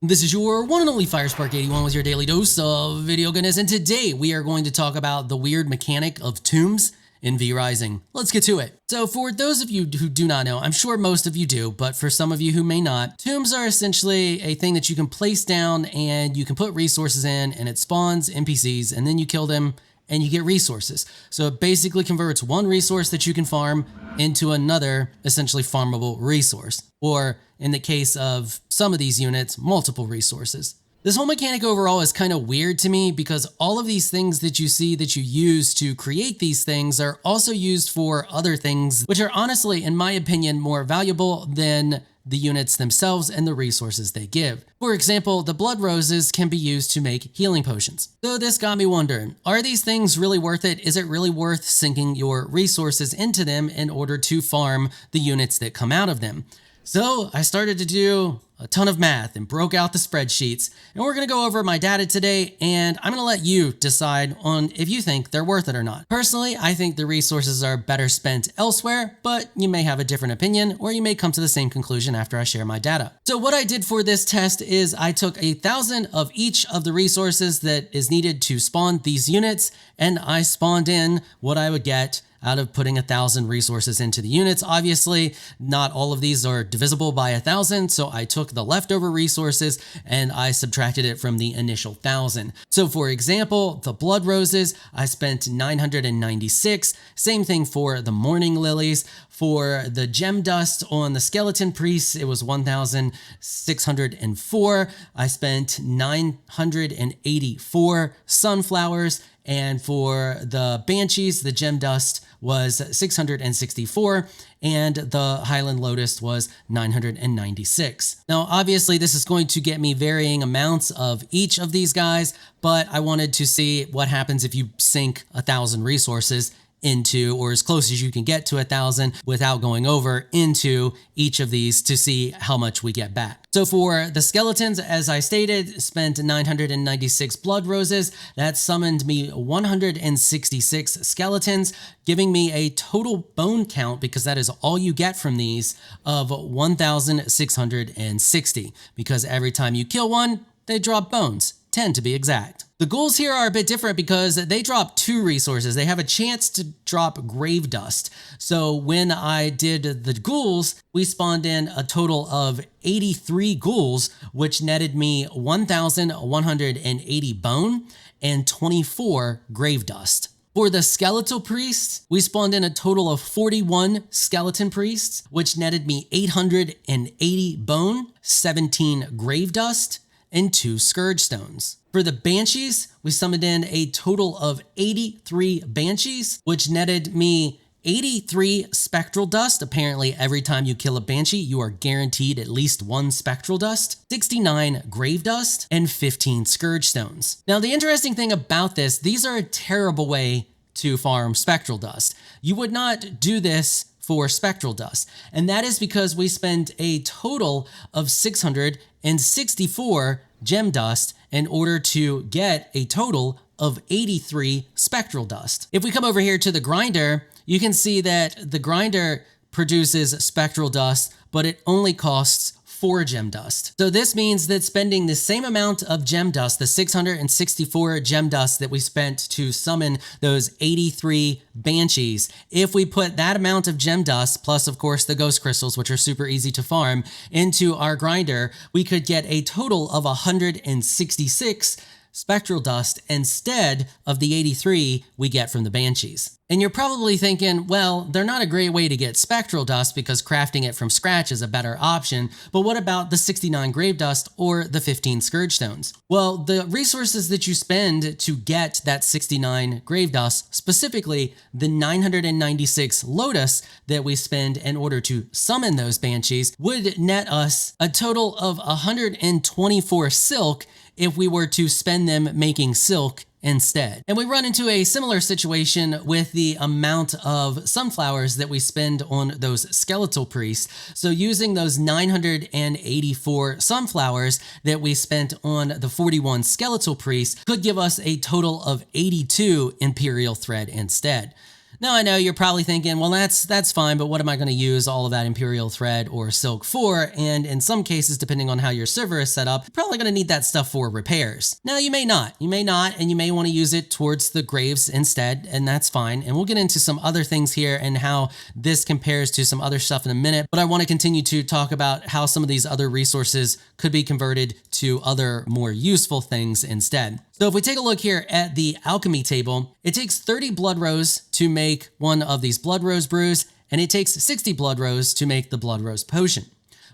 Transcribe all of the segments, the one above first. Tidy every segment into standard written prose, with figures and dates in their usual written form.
This is your one and only 𝐈𝐸𝐺81 with your daily dose of video goodness, and today we are going to talk about the weird mechanic of tombs in V-Rising. Let's get to it. So for those of you who do not know, I'm sure most of you do, but for some of you who may not, tombs are essentially a thing that you can place down and you can put resources in and it spawns NPCs and then you kill them and you get resources. So it basically converts one resource that you can farm into another essentially farmable resource, or in the case of some of these units, multiple resources. This whole mechanic overall is kind of weird to me because all of these things that you see that you use to create these things are also used for other things, which are honestly, in my opinion, more valuable than the units themselves and the resources they give. For example, the blood roses can be used to make healing potions. So this got me wondering, are these things really worth it? Is it really worth sinking your resources into them in order to farm the units that come out of them? So I started to do a ton of math and broke out the spreadsheets, and we're gonna go over my data today, and I'm gonna let you decide on if you think they're worth it or not. Personally, I think the resources are better spent elsewhere, but you may have a different opinion, or you may come to the same conclusion after I share my data. So what I did for this test is I took 1,000 of each of the resources that is needed to spawn these units, and I spawned in what I would get out of putting 1,000 resources into the units. Obviously, not all of these are divisible by 1,000, so I took the leftover resources and I subtracted it from the initial 1,000. So for example, the blood roses, I spent 996. Same thing for the morning lilies. For the gem dust on the skeleton priests, it was 1,604. I spent 984 sunflowers. And for the banshees, the gem dust was 664, and the Highland Lotus was 996. Now, obviously, this is going to get me varying amounts of each of these guys, but I wanted to see what happens if you sink 1,000 resources into, or as close as you can get to 1,000 without going over, into each of these to see how much we get back. So for the skeletons, as I stated, spent 996 blood roses. That summoned me 166 skeletons, giving me a total bone count, because that is all you get from these, of 1,660, because every time you kill one, they drop bones, 10 to be exact. The ghouls here are a bit different because they drop 2 resources. They have a chance to drop grave dust. So when I did the ghouls, we spawned in a total of 83 ghouls, which netted me 1,180 bone and 24 grave dust. For the skeletal priests, we spawned in a total of 41 skeleton priests, which netted me 880 bone, 17 grave dust, and 2 Scourgestones. For the banshees, we summoned in a total of 83 banshees, which netted me 83 spectral dust. Apparently, every time you kill a banshee, you are guaranteed at least 1 spectral dust, 69 grave dust, and 15 Scourgestones. Now, the interesting thing about this, these are a terrible way to farm spectral dust. You would not do this for spectral dust, and that is because we spend a total of 664 gem dust in order to get a total of 83 spectral dust. If we come over here to the grinder, you can see that the grinder produces spectral dust, but it only costs 4 gem dust. So this means that spending the same amount of gem dust, the 664 gem dust that we spent to summon those 83 banshees, if we put that amount of gem dust, plus of course the ghost crystals, which are super easy to farm, into our grinder, we could get a total of 166 spectral dust instead of the 83 we get from the banshees. And you're probably thinking, well, they're not a great way to get spectral dust because crafting it from scratch is a better option, but what about the 69 grave dust or the 15 Scourgestones? Well, the resources that you spend to get that 69 grave dust, specifically the 996 lotus that we spend in order to summon those banshees, would net us a total of 124 silk if we were to spend them making silk instead. And we run into a similar situation with the amount of sunflowers that we spend on those skeletal priests. So using those 984 sunflowers that we spent on the 41 skeletal priests could give us a total of 82 imperial thread instead. Now I know you're probably thinking, well, that's fine, but what am I going to use all of that Imperial thread or silk for? And in some cases, depending on how your server is set up, you're probably going to need that stuff for repairs. Now you may not, and you may want to use it towards the graves instead, and that's fine. And we'll get into some other things here and how this compares to some other stuff in a minute, but I want to continue to talk about how some of these other resources could be converted to other more useful things instead. So if we take a look here at the alchemy table, it takes 30 blood rose to make one of these blood rose brews, and it takes 60 blood rose to make the blood rose potion.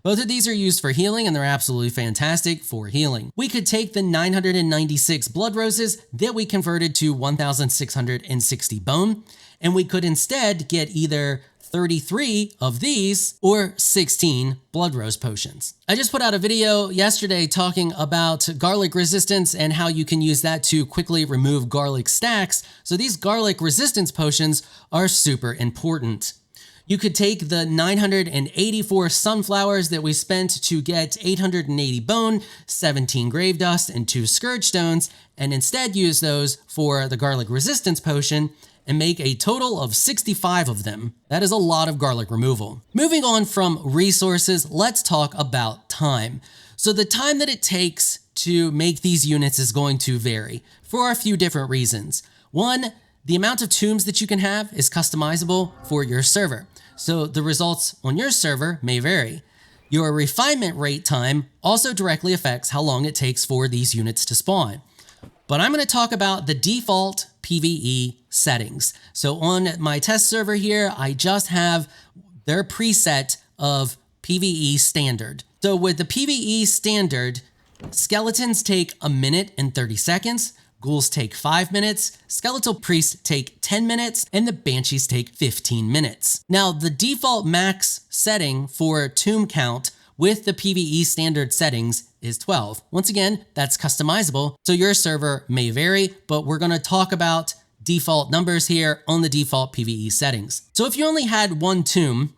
Both of these are used for healing, and they're absolutely fantastic for healing. We could take the 996 blood roses that we converted to 1,660 bone, and we could instead get either 33 of these or 16 blood rose potions. I just put out a video yesterday talking about garlic resistance and how you can use that to quickly remove garlic stacks. So these garlic resistance potions are super important. You could take the 984 sunflowers that we spent to get 880 bone, 17 grave dust, and 2 Scourgestones, and instead use those for the garlic resistance potion and make a total of 65 of them. That is a lot of garlic removal. Moving on from resources, let's talk about time. So the time that it takes to make these units is going to vary for a few different reasons. One, the amount of tombs that you can have is customizable for your server. So the results on your server may vary. Your refinement rate time also directly affects how long it takes for these units to spawn. But I'm going to talk about the default PvE settings. So on my test server here, I just have their preset of PvE standard. So with the PvE standard, skeletons take 1 minute and 30 seconds, ghouls take 5 minutes, skeletal priests take 10 minutes, and the banshees take 15 minutes. Now the default max setting for tomb count with the PvE standard settings is 12. Once again, that's customizable, so your server may vary, but we're gonna talk about default numbers here on the default PvE settings. So if you only had one tomb,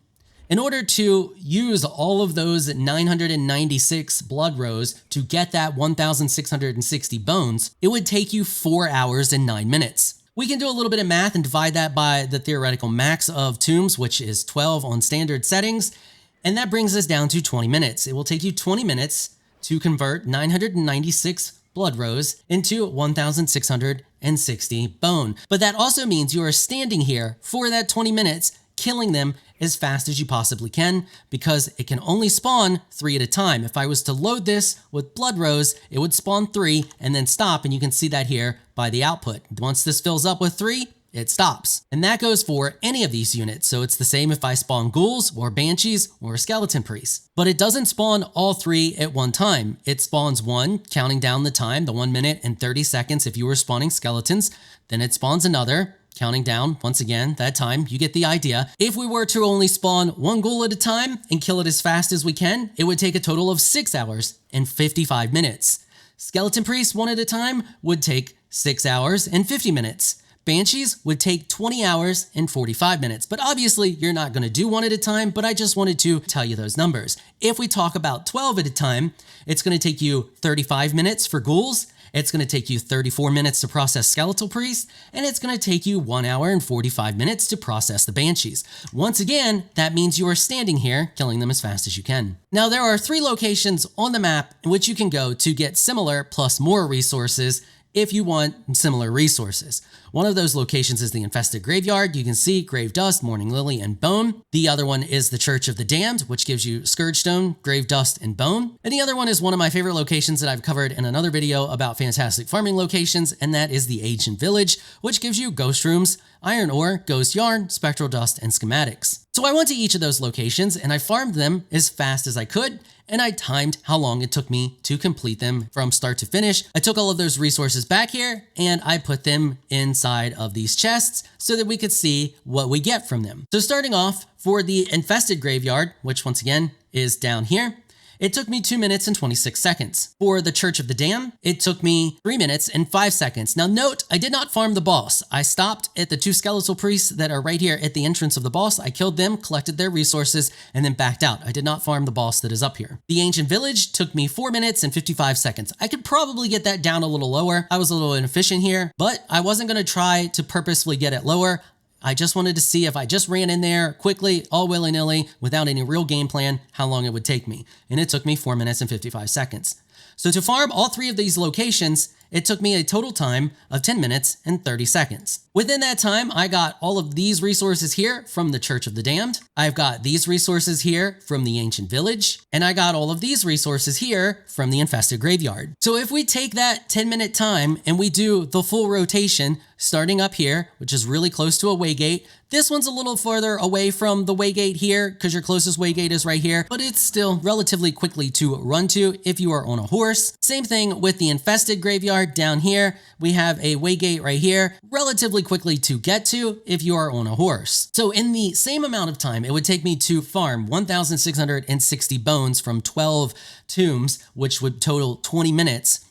in order to use all of those 996 blood rose to get that 1,660 bones, it would take you 4 hours and 9 minutes. We can do a little bit of math and divide that by the theoretical max of tombs, which is 12 on standard settings, and that brings us down to 20 minutes. It will take you 20 minutes to convert 996 blood rose into 1,660 bone. But that also means you are standing here for that 20 minutes, killing them as fast as you possibly can, because it can only spawn 3 at a time. If I was to load this with blood rose, it would spawn 3 and then stop, and you can see that here by the output. Once this fills up with 3, it stops. And that goes for any of these units. So it's the same if I spawn ghouls or banshees or skeleton priests. But it doesn't spawn all 3 at one time. It spawns 1, counting down the time, the 1 minute and 30 seconds if you were spawning skeletons. Then it spawns another, counting down, once again, that time. You get the idea. If we were to only spawn 1 ghoul at a time and kill it as fast as we can, it would take a total of 6 hours and 55 minutes. Skeleton priests 1 at a time would take 6 hours and 50 minutes. Banshees would take 20 hours and 45 minutes, but obviously you're not going to do 1 at a time, but I just wanted to tell you those numbers. If we talk about 12 at a time, it's going to take you 35 minutes for ghouls, it's going to take you 34 minutes to process skeletal priests, and it's going to take you 1 hour and 45 minutes to process the banshees. Once again, that means you are standing here, killing them as fast as you can. Now there are 3 locations on the map in which you can go to get similar plus more resources if you want similar resources. One of those locations is the infested graveyard. You can see grave dust, morning lily, and bone. The other one is the Church of the Damned, which gives you Scourgestone, grave dust, and bone. And the other one is one of my favorite locations that I've covered in another video about fantastic farming locations, and that is the Ancient Village, which gives you ghost rooms, iron ore, ghost yarn, spectral dust, and schematics. So I went to each of those locations and I farmed them as fast as I could, and I timed how long it took me to complete them from start to finish. I took all of those resources back here and I put them inside of these chests so that we could see what we get from them. So starting off, for the infested graveyard, which once again is down here, it took me 2 minutes and 26 seconds. For the Church of the Damned, it took me 3 minutes and 5 seconds. Now note, I did not farm the boss. I stopped at the 2 skeletal priests that are right here at the entrance of the boss. I killed them, collected their resources, and then backed out. I did not farm the boss that is up here. The Ancient Village took me 4 minutes and 55 seconds. I could probably get that down a little lower. I was a little inefficient here, but I wasn't gonna try to purposefully get it lower. I just wanted to see if I just ran in there quickly, all willy-nilly, without any real game plan, how long it would take me. And it took me 4 minutes and 55 seconds. So to farm all 3 of these locations, it took me a total time of 10 minutes and 30 seconds. Within that time, I got all of these resources here from the Church of the Damned. I've got these resources here from the Ancient Village, and I got all of these resources here from the Infested Graveyard. So if we take that 10-minute time and we do the full rotation, starting up here, which is really close to a waygate. This one's a little further away from the waygate here because your closest waygate is right here, but it's still relatively quickly to run to if you are on a horse. Same thing with the Infested Graveyard down here. We have a waygate right here, relatively quickly to get to if you are on a horse. So in the same amount of time, it would take me to farm 1,660 bones from 12 tombs, which would total 20 minutes.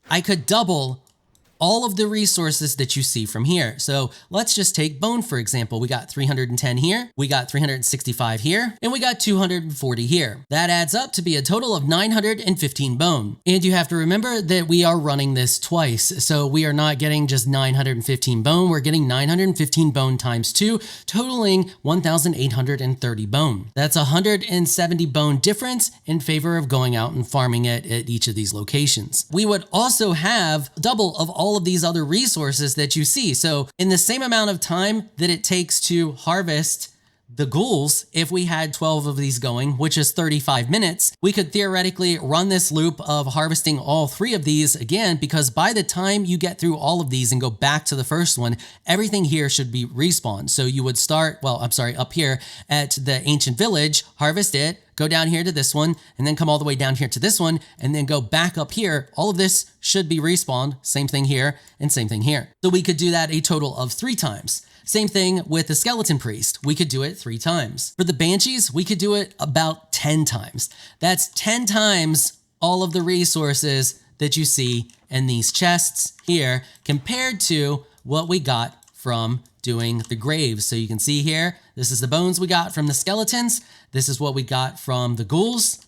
I could double all of the resources that you see from here. So let's just take bone, for example. We got 310 here, we got 365 here, and we got 240 here. That adds up to be a total of 915 bone. And you have to remember that we are running this twice. So we are not getting just 915 bone, we're getting 915 bone times 2, totaling 1,830 bone. That's 170 bone difference in favor of going out and farming it at each of these locations. We would also have double of all of these other resources that you see. So in the same amount of time that it takes to harvest the ghouls, if we had 12 of these going, which is 35 minutes, we could theoretically run this loop of harvesting all 3 of these again, because by the time you get through all of these and go back to the first one, everything here should be respawned. So you would start, up here at the Ancient Village, harvest it, go down here to this one, and then come all the way down here to this one, and then go back up here. All of this should be respawned. Same thing here, and same thing here. So we could do that a total of 3 times. Same thing with the Skeleton Priest. We could do it 3 times. For the Banshees, we could do it about 10 times. That's 10 times all of the resources that you see in these chests here, compared to what we got from doing the graves. So you can see here, this is the bones we got from the skeletons. This is what we got from the ghouls.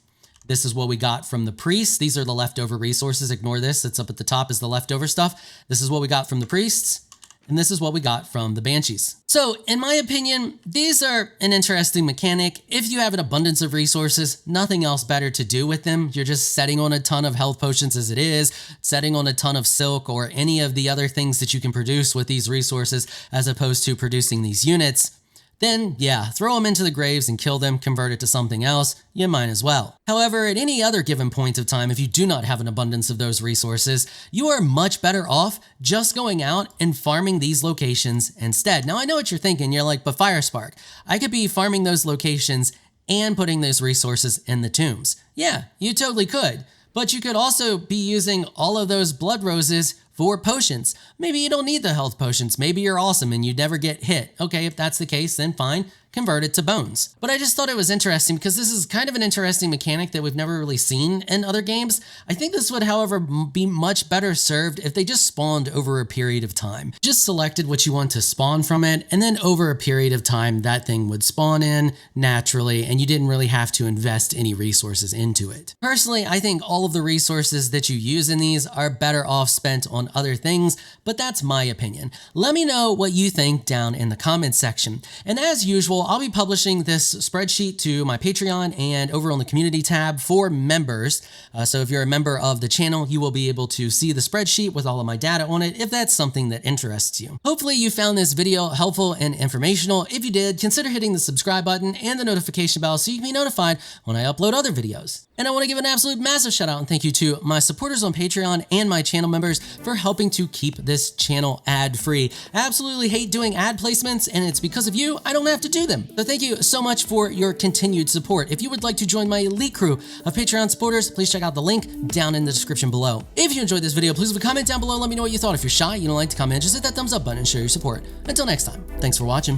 This is what we got from the priests. These are the leftover resources. Ignore this. It's up at the top is the leftover stuff. This is what we got from the priests. And this is what we got from the Banshees. So in my opinion, these are an interesting mechanic. If you have an abundance of resources, nothing else better to do with them. You're just setting on a ton of health potions as it is, setting on a ton of silk or any of the other things that you can produce with these resources as opposed to producing these units. Then, yeah, throw them into the graves and kill them, convert it to something else, you might as well. However, at any other given point of time, if you do not have an abundance of those resources, you are much better off just going out and farming these locations instead. Now, I know what you're thinking. You're like, but Firespark, I could be farming those locations and putting those resources in the tombs. Yeah, you totally could. But you could also be using all of those blood roses for potions. Maybe you don't need the health potions. Maybe you're awesome and you never get hit. Okay, if that's the case, then fine. Convert it to bones. But I just thought it was interesting because this is kind of an interesting mechanic that we've never really seen in other games. I think this would, however, be much better served if they just spawned over a period of time. Just selected what you want to spawn from it, and then over a period of time, that thing would spawn in naturally, and you didn't really have to invest any resources into it. Personally, I think all of the resources that you use in these are better off spent on other things, but that's my opinion. Let me know what you think down in the comments section. And as usual, I'll be publishing this spreadsheet to my Patreon and over on the community tab for members. So if you're a member of the channel, you will be able to see the spreadsheet with all of my data on it if that's something that interests you. Hopefully you found this video helpful and informational. If you did, consider hitting the subscribe button and the notification bell so you can be notified when I upload other videos. And I want to give an absolute massive shout out and thank you to my supporters on Patreon and my channel members for helping to keep this channel ad-free. I absolutely hate doing ad placements, and it's because of you I don't have to do them. So thank you so much for your continued support. If you would like to join my elite crew of Patreon supporters, please check out the link down in the description below. If you enjoyed this video, please leave a comment down below. Let me know what you thought. If you're shy, you don't like to comment, just hit that thumbs up button and show your support. Until next time, thanks for watching.